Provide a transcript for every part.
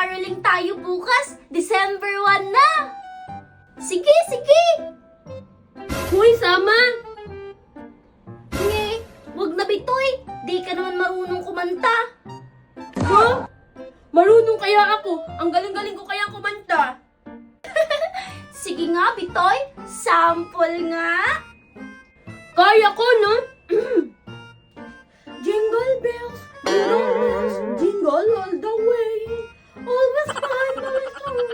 mangangaroling tayo bukas. December 1 na. Sige, sige. Hoy, sama! Wag na Bitoy. Di ka naman marunong kumanta. Ha? Marunong kaya ako? Ang galing-galing ko kaya kumanta. Sige nga Bitoy, sample nga. Kaya ko, no? Jingle bells, jingle all the way. Always find the return.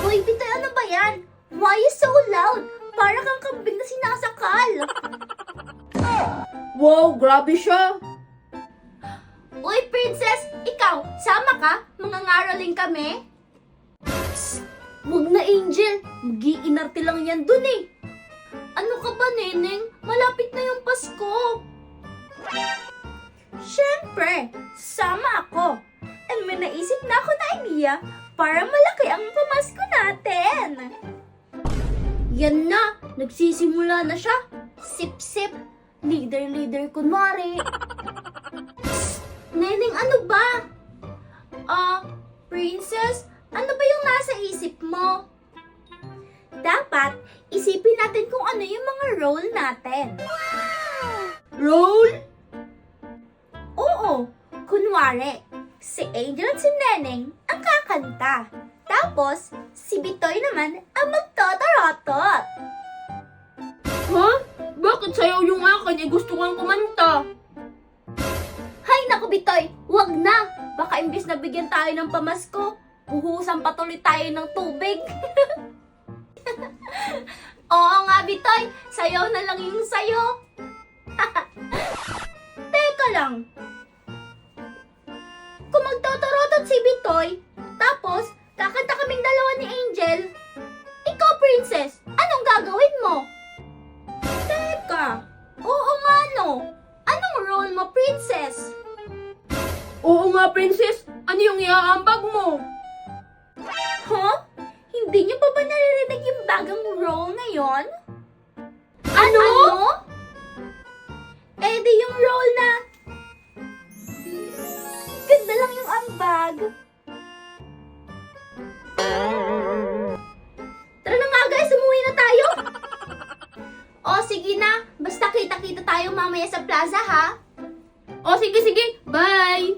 Hoy, Bitoy, ano ba yan? Why you so loud? Para kang kambing na sinasakal. Wow, grabe siya. Uy, princess, ikaw, sama ka? Mangangaroling kami? Psst, wag na Angel. Mag-iinarte lang yan dun eh. Ano ka ba, Neneng? Malapit na yung Pasko. Siyempre, sama ako. And may naisip na ako na idea para malaki ang pamasko natin. Yan na, nagsisimula na siya. Sip-sip, leader-leader kunwari. Psst, Neneng, ano ba? Princess, ano ba yung nasa isip mo? Dapat, isipin natin kung ano yung mga role natin. Roll? Oo, kunwari, si Angel at si Neneng ang kakanta. Tapos, si Bitoy naman ang magtotorotot. Ha? Bakit sayaw yung akin? Gusto kong kumanta. Hay naku Bitoy, wag na. Baka imbis na bigyan tayo ng pamasko, buhusan patuloy tayo ng tubig. Oo nga Bitoy, sayaw na lang yung sayo. Teka lang. Kung magtotorotot si Bitoy, tapos kakanta kaming dalawa ni Angel, ikaw princess, anong gagawin mo? Teka, oo nga no. Anong role mo princess? Oo nga, princess. Ano yung iaambag mo? Huh? Hindi niyo pa ba naririnig yung bagang role ngayon? Ano? Eh di yung role na ganda lang yung ambag. Tara na nga guys, umuwi na tayo. O sige na, basta kita-kita tayo mamaya sa plaza ha. O, sige. Bye!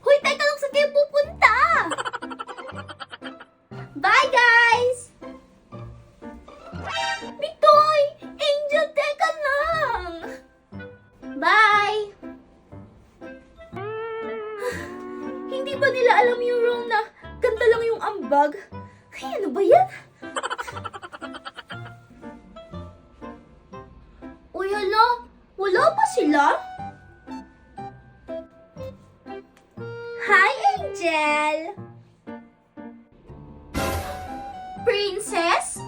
Hoy, teka lang sa kayo pupunta. Bye guys! Bitoy! Angel, teka lang! Bye! Hindi ba nila alam yung role na ganda lang yung ambag? Ay, ano ba yan? Uy, hala! Wala pa sila? Hi, Angel! Princess?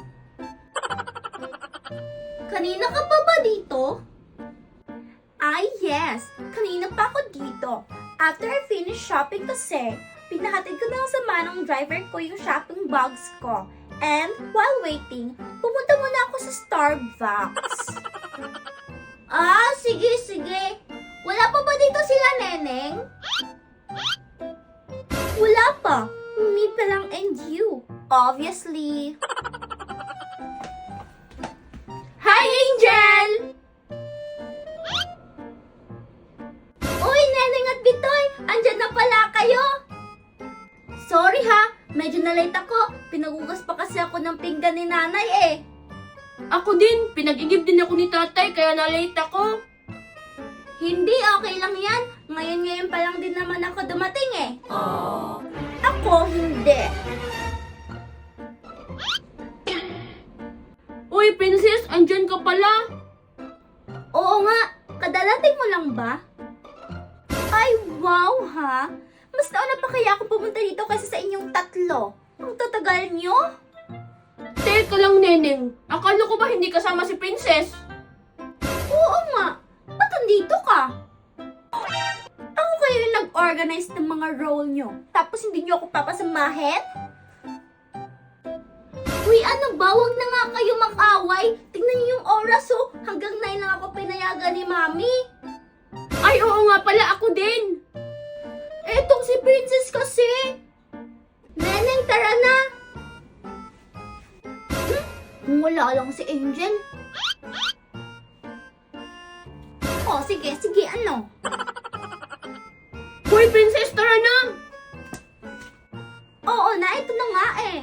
Kanina ka pa ba dito? Ay, yes. Kanina pa ako dito. After I finish shopping kasi, pinahatid ko na lang sa manong driver ko yung shopping bags ko. And while waiting, pumunta muna ako sa Starbucks. Sige. Wala pa ba dito sila, Neneng? Wala pa. Me pa lang and you. Obviously. Hi, Angel! Uy, Neneng at Bitoy! Andyan na pala kayo! Sorry ha, medyo na-late ako. Pinagugas pa kasi ako ng pinggan ni nanay eh. Ako din. Pinag-igib din ako ni tatay, kaya na-late ako. Hindi, okay lang yan. Ngayon pa lang din naman ako dumating eh. Ako hindi. Uy, princess, andyan ka pala. Oo nga, kadalating mo lang ba? Ay, wow ha! Mas nauna pa kaya ako pumunta dito kaysa sa inyong tatlo. Ang tatagal nyo? Teka lang, Neneng. Akala ko ba hindi kasama si princess? Oo nga, ba't andito ka? Ako kayo yung nag-organize ng mga role nyo, tapos hindi nyo ako papasamahin? Uy, ano ba? Huwag na nga kayo mag-away. Tingnan niyo yung oras, oh. Hanggang 9 lang ako pinayagan ni Mami. Ay, oo nga pala, ako din. Etong si Princess kasi. Neneng, tara na. Kung wala lang si Angel. Oh, sige, ano? Hoy, Princess, tara na. Oo na, ito na nga eh.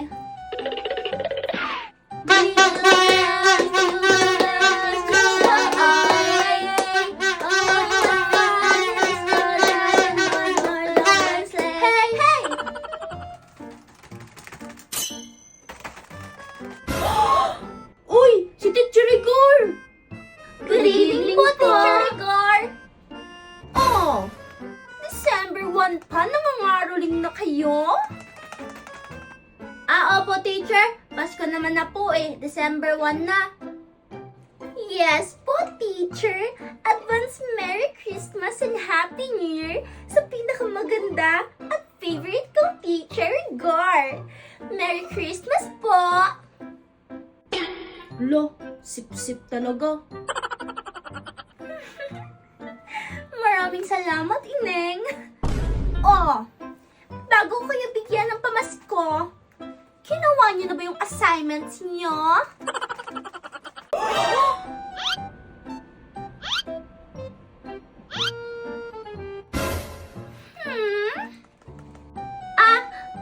Hey, hey! Uy, si Teacher Igor. Good evening po, Teacher Igor. Oh, December 1 pa, nangangaroling na kayo? Opo, teacher. Pasko naman na po eh. December 1 na. Yes po, teacher. Advance Merry Christmas and Happy New Year sa pinakamaganda at favorite kong teacher, Gar. Merry Christmas po! Lo, sip-sip talaga. Maraming salamat, Ineng. Oh, bago ko kayo bigyan ng pamasko, ginawa niyo na ba yung assignments niyo? Hmm?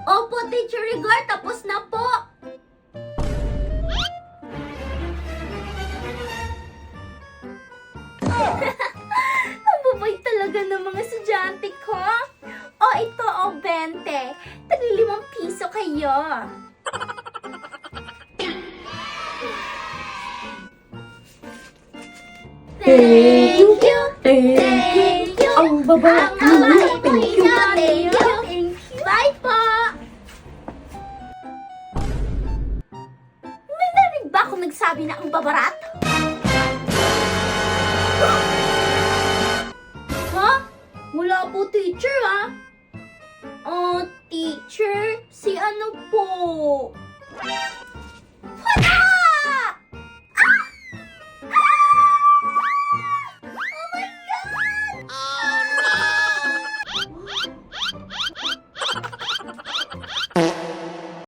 Opo, Teacher Rigor, tapos na po. Ang babay talaga ng mga estudyante ko. Ito, 20. Tagi 5 piso kayo. Thank you. Thank you. Ang babae. Ang babae ko Thank you. inyo. Thank you. Bye po. May narinig ba akong nagsabi na ang babarat? Ha? Wala po, teacher, ah. Teacher, si ano po? What?